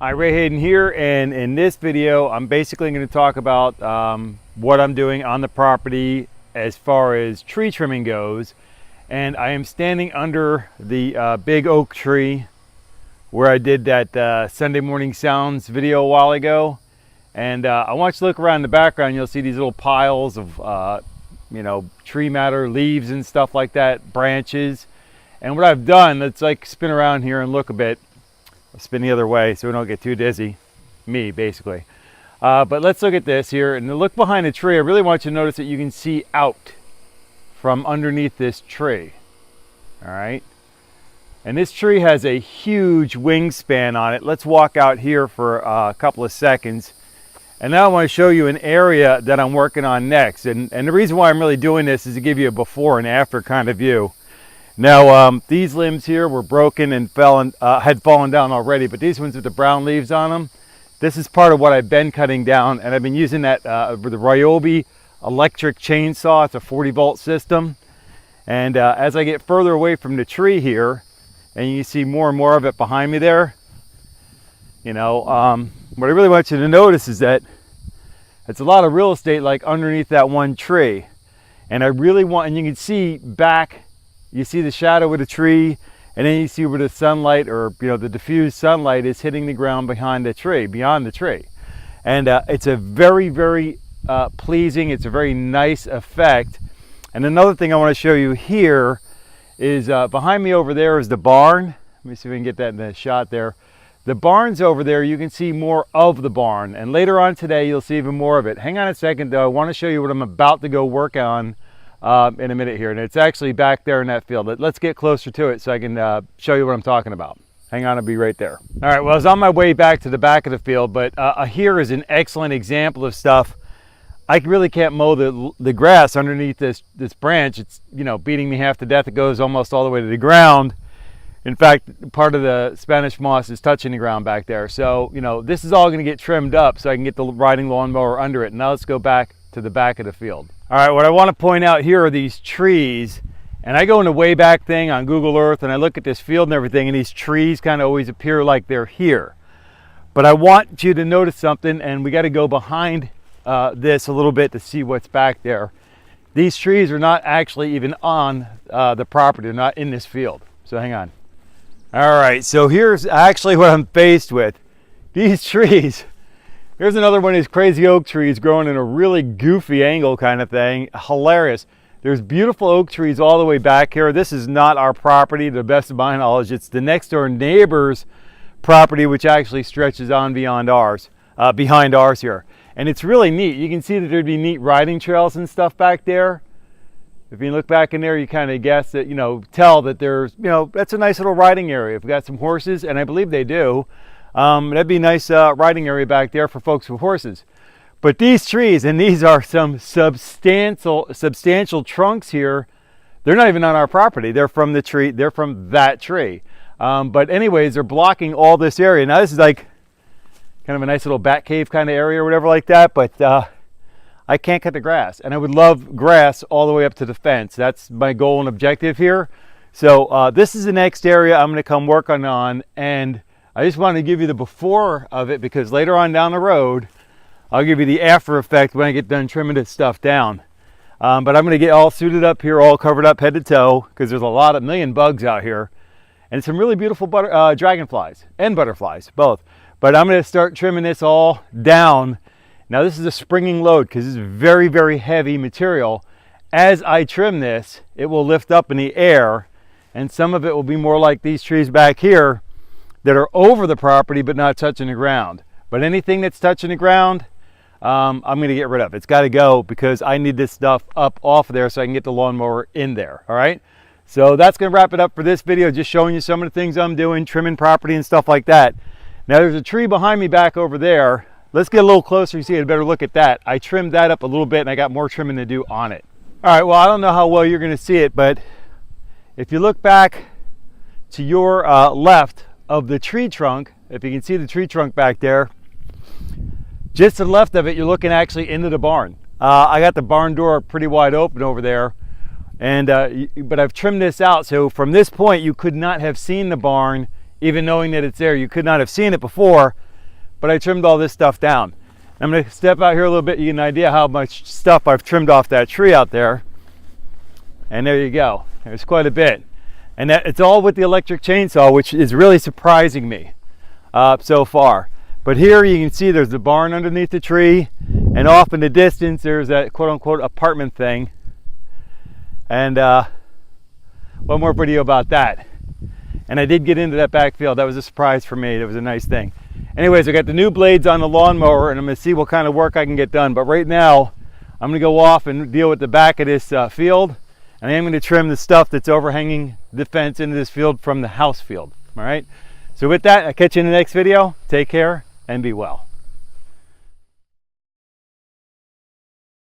Hi, Ray Hayden here, and in this video I'm basically going to talk about what I'm doing on the property as far as tree trimming goes. And I am standing under the big oak tree where I did that Sunday Morning Sounds video a while ago. And I want you to look around in the background. You'll see these little piles of tree matter, leaves and stuff like that, branches. And what I've done, let's like spin around here and look a bit. I'll spin the other way so we don't get too dizzy. Me, basically. But let's look at this here. And to look behind the tree, I really want you to notice that you can see out from underneath this tree. All right. And this tree has a huge wingspan on it. Let's walk out here for a couple of seconds. And now I want to show you an area that I'm working on next. And the reason why I'm really doing this is to give you a before and after kind of view. Now, these limbs here were broken and had fallen down already, but these ones with the brown leaves on them, this is part of what I've been cutting down, and I've been using that with the Ryobi electric chainsaw. It's a 40-volt system, and as I get further away from the tree here, and you see more and more of it behind me there, what I really want you to notice is that it's a lot of real estate like underneath that one tree, and I really want, and you can see back. You see the shadow of the tree, and then you see where the sunlight, or the diffused sunlight, is hitting the ground behind the tree, beyond the tree. And it's a very, very pleasing, it's a very nice effect. And another thing I want to show you here is behind me over there is the barn. Let me see if we can get that in the shot there. The barn's over there. You can see more of the barn, and later on today you'll see even more of it. Hang on a second though, I want to show you what I'm about to go work on in a minute here, and it's actually back there in that field. Let's get closer to it so I can show you what I'm talking about. Hang on, I'll be right there. All right, well, I was on my way back to the back of the field, but here is an excellent example of stuff. I really can't mow the grass underneath this branch. It's beating me half to death. It goes almost all the way to the ground. In fact, part of the Spanish moss is touching the ground back there. So this is all going to get trimmed up so I can get the riding lawnmower under it. Now let's go back to the back of the field. All right, what I want to point out here are these trees, and I go in the way back thing on Google Earth and I look at this field and everything, and these trees kind of always appear like they're here. But I want you to notice something, and we got to go behind this a little bit to see what's back there. These trees are not actually even on the property. They're not in this field. So hang on. All right, so here's actually what I'm faced with. These trees. Here's another one of these crazy oak trees growing in a really goofy angle kind of thing. Hilarious. There's beautiful oak trees all the way back here. This is not our property, to the best of my knowledge. It's the next door neighbor's property, which actually stretches on beyond ours, behind ours here. And it's really neat. You can see that there'd be neat riding trails and stuff back there. If you look back in there, you kind of guess that, tell that there's, that's a nice little riding area. If we got some horses, and I believe they do, that'd be a nice riding area back there for folks with horses. But these trees, and these are some substantial trunks here, they're not even on our property. They're from the tree. They're from that tree. But anyways, they're blocking all this area. Now this is like kind of a nice little bat cave kind of area or whatever like that. But I can't cut the grass, and I would love grass all the way up to the fence. That's my goal and objective here. So this is the next area I'm going to come work on, and I just wanted to give you the before of it, because later on down the road, I'll give you the after effect when I get done trimming this stuff down. But I'm going to get all suited up here, all covered up head to toe, because there's a million bugs out here. And some really beautiful dragonflies and butterflies, both. But I'm going to start trimming this all down. Now this is a springing load, because this is very, very heavy material. As I trim this, it will lift up in the air, and some of it will be more like these trees back here, that are over the property but not touching the ground. But anything that's touching the ground, I'm going to get rid of. It's got to go, because I need this stuff up off of there so I can get the lawnmower in there. All right, so that's going to wrap it up for this video, just showing you some of the things I'm doing, trimming property and stuff like that. Now there's a tree behind me back over there. Let's get a little closer. You see a better look at that. I trimmed that up a little bit, and I got more trimming to do on it. All right, well, I don't know how well you're going to see it, but if you look back to your left of the tree trunk, if you can see the tree trunk back there, just to the left of it, you're looking actually into the barn. I got the barn door pretty wide open over there, and but I've trimmed this out, so from this point you could not have seen the barn, even knowing that it's there. You could not have seen it before, but I trimmed all this stuff down. I'm going to step out here a little bit, you get an idea how much stuff I've trimmed off that tree out there. And there you go. There's quite a bit. And that, it's all with the electric chainsaw, which is really surprising me so far. But here you can see there's the barn underneath the tree, and off in the distance there's that quote-unquote apartment thing. And one more video about that. And I did get into that backfield. That was a surprise for me. That was a nice thing. Anyways, I got the new blades on the lawnmower, and I'm going to see what kind of work I can get done. But right now, I'm going to go off and deal with the back of this field, and I am going to trim the stuff that's overhanging the fence into this field from the house field. All right? So with that, I'll catch you in the next video. Take care and be well.